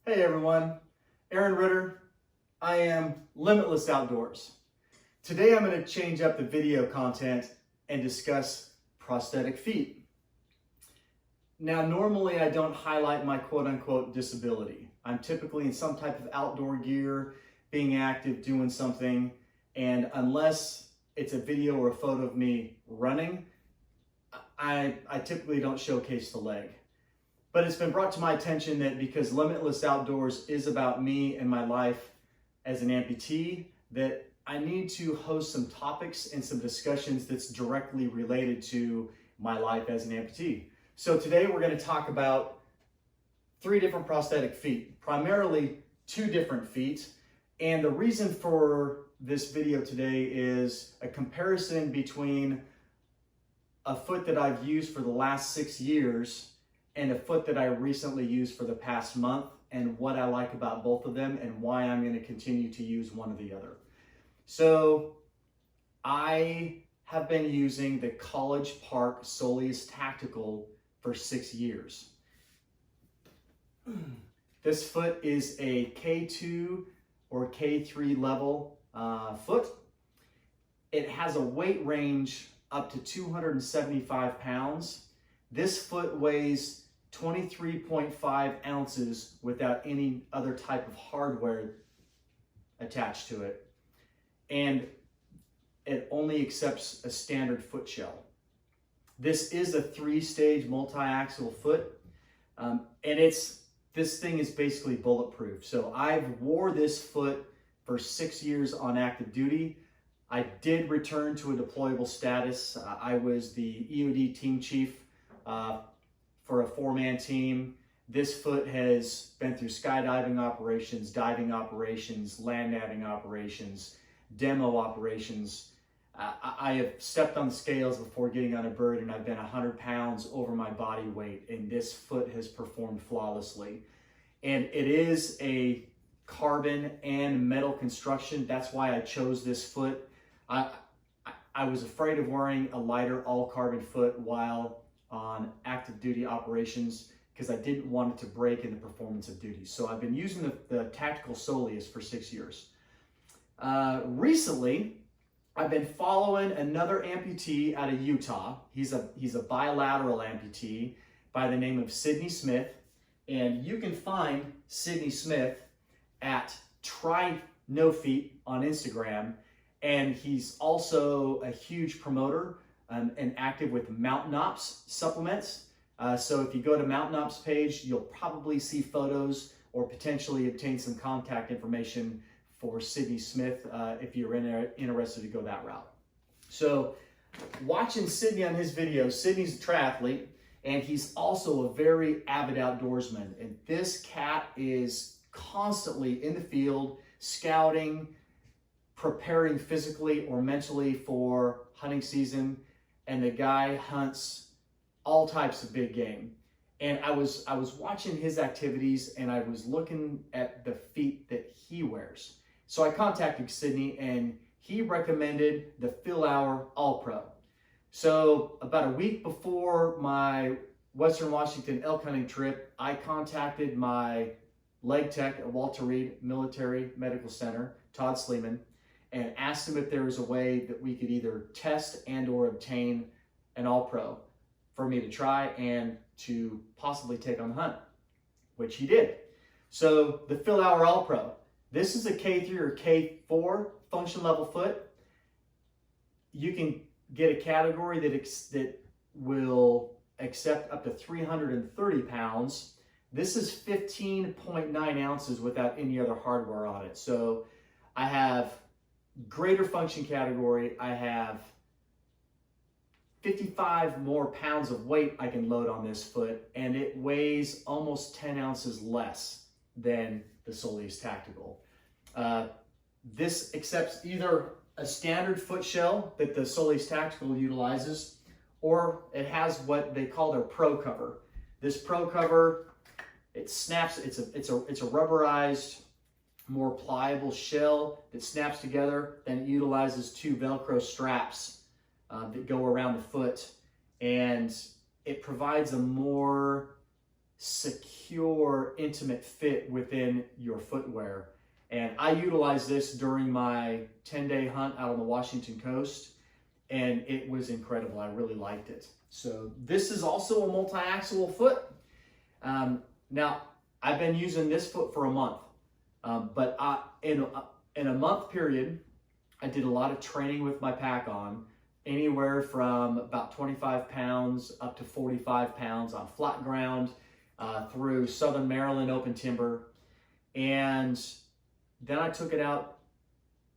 Hey everyone, Aaron Ritter. I am LIMB-itless Outdoors. Today I'm going to change up the video content and discuss prosthetic feet. Now normally I don't highlight my quote-unquote disability. I'm typically in some type of outdoor gear, being active, doing something, and unless it's a video or a photo of me running, I typically don't showcase the leg. But it's been brought to my attention that because LIMB-itless Outdoors is about me and my life as an amputee, that I need to host some topics and some discussions that's directly related to my life as an amputee. So today we're going to talk about 3 different prosthetic feet, primarily 2 different feet. And the reason for this video today is a comparison between a foot that I've used for the last 6 years and a foot that I recently used for the past month, and what I like about both of them and why I'm going to continue to use one or the other. So I have been using the College Park Soleus Tactical for 6 years. This foot is a K2 or K3 level foot. It has a weight range up to 275 pounds. This foot weighs 23.5 ounces without any other type of hardware attached to it. And it only accepts a standard foot shell. This is a 3-stage multi-axle foot. And this thing is basically bulletproof. So I've wore this foot for 6 years on active duty. I did return to a deployable status. I was the EOD team chief for a 4-man team. This foot has been through skydiving operations, diving operations, land nabbing operations, demo operations. I have stepped on the scales before getting on a bird, and I've been 100 pounds over my body weight, and this foot has performed flawlessly. And it is a carbon and metal construction. That's why I chose this foot. I was afraid of wearing a lighter all-carbon foot while on active duty operations because I didn't want it to break in the performance of duty. So I've been using the Tactical Soleus for 6 years. Recently, I've been following another amputee out of Utah. He's a bilateral amputee by the name of Sydney Smith. And you can find Sydney Smith at Try No Feet on Instagram. And he's also a huge promoter and active with Mountain Ops supplements. So if you go to Mountain Ops page, you'll probably see photos or potentially obtain some contact information for Sydney Smith if you're interested to go that route. So watching Sydney on his videos, Sydney's a triathlete, and he's also a very avid outdoorsman. And this cat is constantly in the field, scouting, preparing physically or mentally for hunting season. And the guy hunts all types of big game. And I was watching his activities, and I was looking at the feet that he wears. So I contacted Sydney, and he recommended the Filauer All-Pro. So about a week before my Western Washington elk hunting trip, I contacted my leg tech at Walter Reed Military Medical Center, Todd Sleeman, and asked him if there was a way that we could either test and or obtain an All-Pro for me to try and to possibly take on the hunt, which he did. So the Filauer All-Pro, this is a K3 or K4 function level foot. You can get a category that will accept up to 330 pounds. This is 15.9 ounces without any other hardware on it. So I have greater function category. I have 55 more pounds of weight I can load on this foot, and it weighs almost 10 ounces less than the Soleus Tactical. This accepts either a standard foot shell that the Soleus Tactical utilizes, or it has what they call their Pro cover. This Pro cover, it snaps. It's a rubberized, more pliable shell that snaps together. Then it utilizes 2 Velcro straps that go around the foot, and it provides a more secure, intimate fit within your footwear. And I utilized this during my 10-day hunt out on the Washington coast, and it was incredible. I really liked it. So this is also a multi-axle foot. Now, I've been using this foot for a month, but in a month period, I did a lot of training with my pack on, anywhere from about 25 pounds up to 45 pounds on flat ground, through Southern Maryland open timber. And then I took it out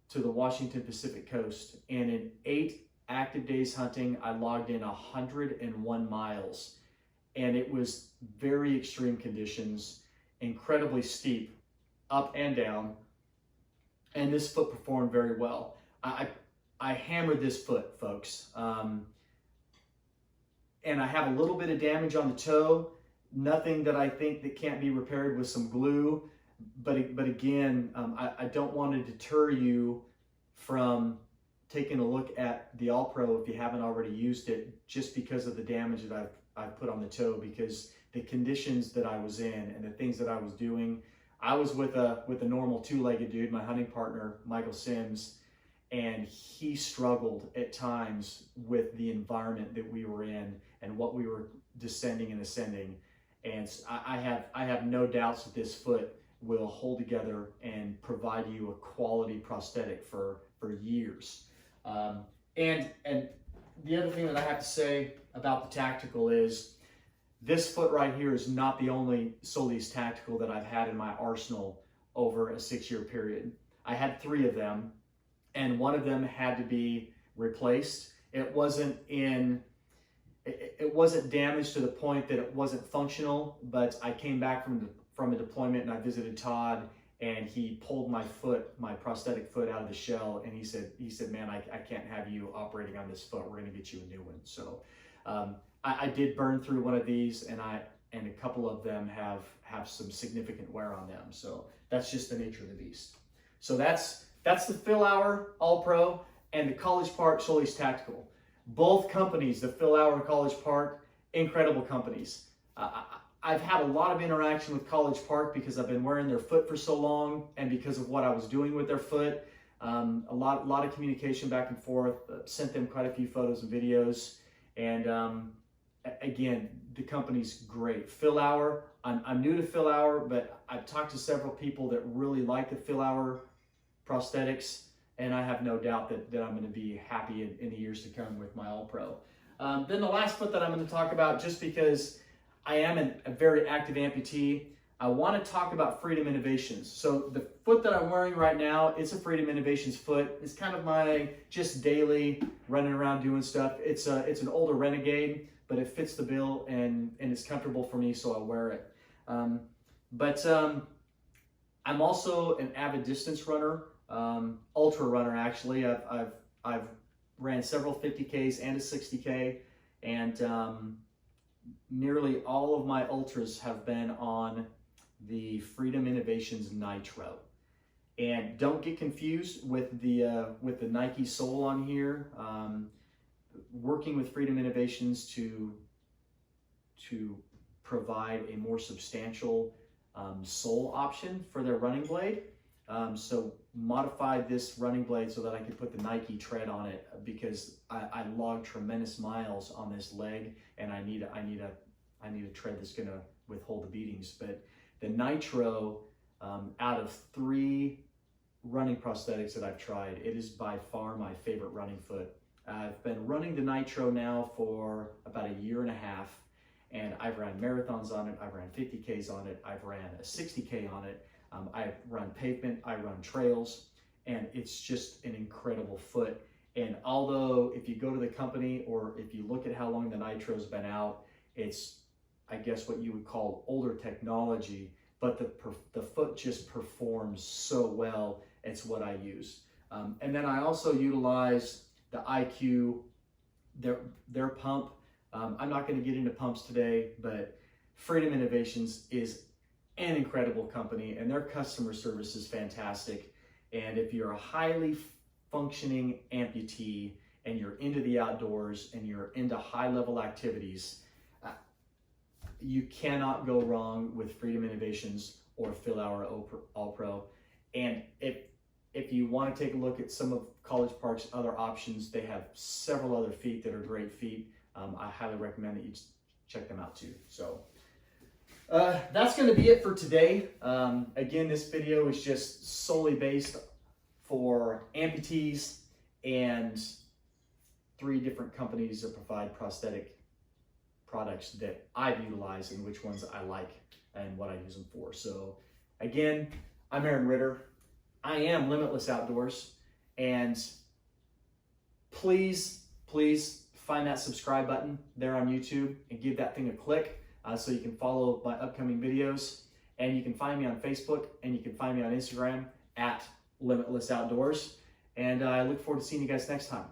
to the Washington Pacific coast, and in 8 active days hunting, I logged in 101 miles. And it was very extreme conditions, incredibly steep, up and down. And this foot performed very well. I hammered this foot, folks. And I have a little bit of damage on the toe. Nothing that I think that can't be repaired with some glue. But again, I don't want to deter you from taking a look at the All-Pro if you haven't already used it, just because of the damage that I've put on the toe, because the conditions that I was in and the things that I was doing. I was with a normal 2-legged dude, my hunting partner, Michael Sims, and he struggled at times with the environment that we were in and what we were descending and ascending. And I have no doubts that this foot will hold together and provide you a quality prosthetic for years. And the other thing that I have to say about the Tactical is this foot right here is not the only Soleus Tactical that I've had in my arsenal over a 6-year period. I had 3 of them, and one of them had to be replaced. It wasn't damaged to the point that it wasn't functional, but I came back from a deployment and I visited Todd, and he pulled my prosthetic foot out of the shell, and he said, man, I can't have you operating on this foot. We're gonna get you a new one. So I did burn through one of these, and a couple of them have some significant wear on them. So that's just the nature of the beast. So that's the Filauer All-Pro and the College Park Soleus Tactical. Both companies, the Filauer and College Park, incredible companies. I've had a lot of interaction with College Park because I've been wearing their foot for so long, and because of what I was doing with their foot. A lot of communication back and forth. Sent them quite a few photos and videos. And again, the company's great. Filauer, I'm new to Filauer, but I've talked to several people that really like the Filauer prosthetics, and I have no doubt that I'm going to be happy in the years to come with my All-Pro. Then the last foot that I'm going to talk about, just because I am a very active amputee, I want to talk about Freedom Innovations. So the foot that I'm wearing right now, it's a Freedom Innovations foot. It's kind of my just daily running around doing stuff. It's an older Renegade, but it fits the bill and it's comfortable for me, so I wear it. But I'm also an avid distance runner, ultra runner actually. I've ran several 50Ks and a 60K, and nearly all of my ultras have been on the Freedom Innovations Nitro. And don't get confused with the Nike sole on here. Working with Freedom Innovations to provide a more substantial sole option for their running blade. So modified this running blade so that I could put the Nike tread on it, because I logged tremendous miles on this leg, and I need a tread that's going to withhold the beatings. But the Nitro, out of 3 running prosthetics that I've tried, it is by far my favorite running foot. I've been running the Nitro now for about a year and a half, and I've ran marathons on it, I've ran 50Ks on it, I've ran a 60K on it, I run pavement, I run trails, and it's just an incredible foot. And although if you go to the company, or if you look at how long the Nitro's been out, it's, I guess, what you would call older technology, but the foot just performs so well. It's what I use. And then I also utilize the IQ, their pump. I'm not going to get into pumps today, but Freedom Innovations is an incredible company, and their customer service is fantastic. And if you're a highly functioning amputee and you're into the outdoors and you're into high-level activities, you cannot go wrong with Freedom Innovations or Filauer All-Pro. And if you want to take a look at some of College Park's other options, they have several other feet that are great feet. I highly recommend that you check them out too. So that's going to be it for today. Again, this video is just solely based for amputees and 3 different companies that provide prosthetic products that I've utilized and which ones I like and what I use them for. So again, I'm Aaron Ritter. I am LIMB-itless Outdoors, and please find that subscribe button there on YouTube and give that thing a click so you can follow my upcoming videos. And you can find me on Facebook and you can find me on Instagram at LIMB-itless Outdoors. And I look forward to seeing you guys next time.